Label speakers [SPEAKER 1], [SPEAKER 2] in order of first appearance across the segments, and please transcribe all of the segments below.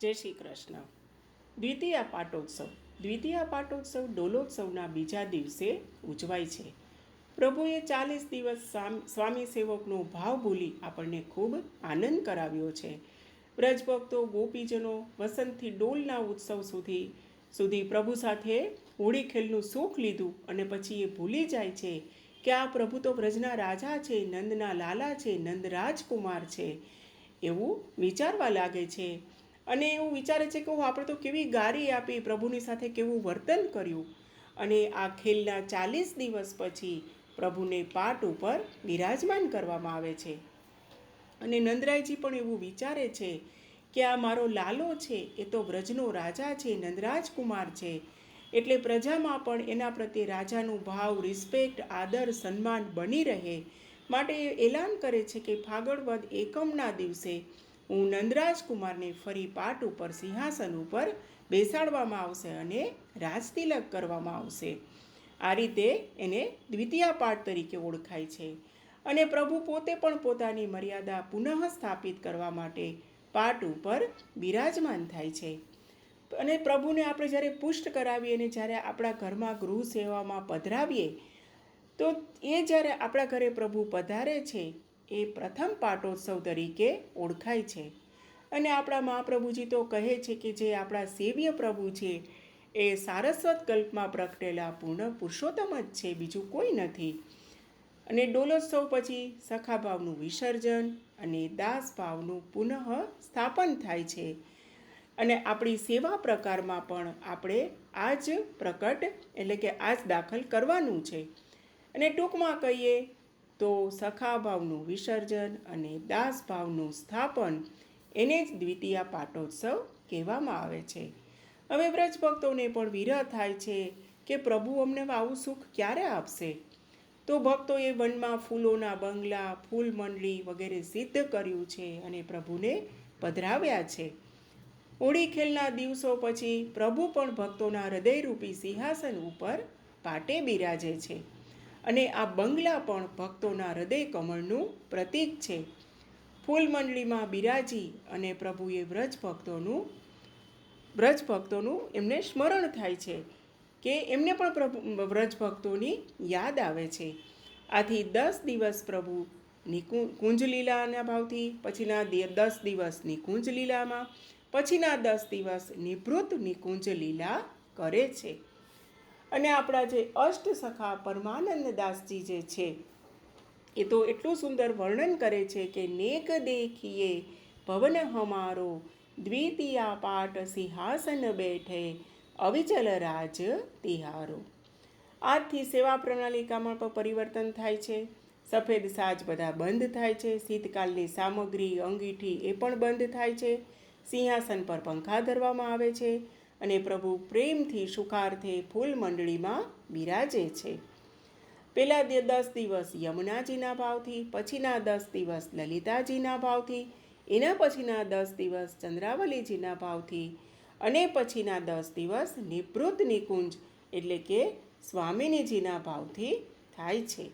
[SPEAKER 1] જય શ્રી કૃષ્ણ. દ્વિતીય પાટોત્સવ ડોલોત્સવના બીજા દિવસે ઉજવાય છે. પ્રભુએ 40 દિવસ સ્વામી સેવકનો ભાવ ભૂલી આપણને ખૂબ આનંદ કરાવ્યો છે. વ્રજભક્તો ગોપીજનો વસંતથી ડોલના ઉત્સવ સુધી પ્રભુ સાથે હોળી ખેલનું સુખ લીધું અને પછી એ ભૂલી જાય છે કે આ પ્રભુ તો વ્રજના રાજા છે, નંદના લાલા છે, નંદ રાજકુમાર છે, એવું વિચારવા લાગે છે. અને એવું વિચારે છે કે આપણે તો કેવી ગારી આપી, પ્રભુની સાથે કેવું વર્તન કર્યું. અને આ ખેલના 40 દિવસ પછી પ્રભુને પાટ ઉપર બિરાજમાન કરવામાં આવે છે. અને નંદરાયજી પણ એવું વિચારે છે કે આ મારો લાલો છે, એ તો વ્રજનો રાજા છે, નંદરાજકુમાર છે. એટલે પ્રજામાં પણ એના પ્રત્યે રાજાનું ભાવ, રિસ્પેક્ટ, આદર, સન્માન બની રહે માટે એલાન કરે છે કે ફાગણ વદ એકમના દિવસે હું નંદરાજકુમારને ફરી પાટ ઉપર સિંહાસન ઉપર બેસાડવામાં આવશે અને રાજતિલક કરવામાં આવશે. આ રીતે એને દ્વિતીયા પાઠ તરીકે ઓળખાય છે. અને પ્રભુ પોતે પણ પોતાની મર્યાદા પુનઃ સ્થાપિત કરવા માટે પાટ ઉપર બિરાજમાન થાય છે. અને પ્રભુને આપણે જ્યારે પુષ્ટ કરાવીએ અને જ્યારે આપણા ઘરમાં ગૃહ સેવામાં પધરાવીએ તો એ જ્યારે આપણા ઘરે પ્રભુ પધારે છે એ પ્રથમ પાટોત્સવ તરીકે ઓળખાય છે. અને આપણા મહાપ્રભુજી તો કહે છે કે જે આપણા સેવ્ય પ્રભુ છે એ સારસ્વત કલ્પમાં પ્રગટેલા પૂર્ણ પુરુષોત્તમ જ છે, બીજું કોઈ નથી. અને ડોલોત્સવ પછી સખાભાવનું વિસર્જન અને દાસભાવનું પુનઃ સ્થાપન થાય છે. અને આપણી સેવા પ્રકારમાં પણ આપણે આ જ પ્રકટ એટલે કે આ જ દાખલ કરવાનું છે. અને ટૂંકમાં કહીએ તો સખાભાવનું વિસર્જન અને દાસભાવનું સ્થાપન એને જ દ્વિતીય પાટોત્સવ કહેવામાં આવે છે. હવે વ્રજભક્તોને પણ વિરહ થાય છે કે પ્રભુ અમને આવું સુખ ક્યારે આપશે. તો ભક્તોએ વનમાં ફૂલોના બંગલા, ફૂલ મંડળી વગેરે સિદ્ધ કર્યું છે અને પ્રભુને પધરાવ્યા છે. હોળી ખેલના દિવસો પછી પ્રભુ પણ ભક્તોના હૃદયરૂપી સિંહાસન ઉપર પાટે બિરાજે છે. અને આ બંગલા પણ ભક્તોના હૃદય કમળનું પ્રતીક છે. ફૂલ મંડળીમાં બિરાજી અને પ્રભુએ વ્રજભક્તોનું એમને સ્મરણ થાય છે કે એમને પણ વ્રજભક્તોની યાદ આવે છે. આથી 10 દિવસ પ્રભુ કુંજલીલાના ભાવથી, પછીના 10 દિવસ નિકુંજ લીલામાં, પછીના 10 દિવસ નિવૃત્ત નિકુંજ લીલા કરે છે. અને આપણા જે અષ્ટ સખા પરમાનંદદાસજી જે છે એ તો એટલું સુંદર વર્ણન કરે છે કે નેક દેખીએ ભવન હમારો, દ્વિતીયા પાટ સિંહાસન બેઠે, અવિચલ રાજ તિહારો. આજથી સેવા પ્રણાલિકામાં પણ પરિવર્તન થાય છે. સફેદ સાજ બધા બંધ થાય છે. શીતકાલની સામગ્રી, અંગીઠી એ પણ બંધ થાય છે. સિંહાસન પર પંખા ધરવામાં આવે છે અને પ્રભુ પ્રેમથી સુખાર્થે ફૂલ મંડળીમાં બિરાજે છે. પહેલા 10 દિવસ યમુનાજીના ભાવથી, પછીના 10 દિવસ લલિતાજીના ભાવથી, એના પછીના 10 દિવસ ચંદ્રાવલીજીના ભાવથી અને પછીના 10 દિવસ નિવૃત્ત નિકુંજ એટલે કે સ્વામિનીજીના ભાવથી થાય છે.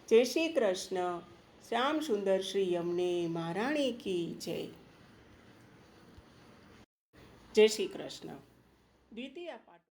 [SPEAKER 1] જય શ્રી કૃષ્ણ. શ્યામ સુંદર શ્રી યમને મહારાણી કી જય. જય શ્રી કૃષ્ણ. દ્વિતીય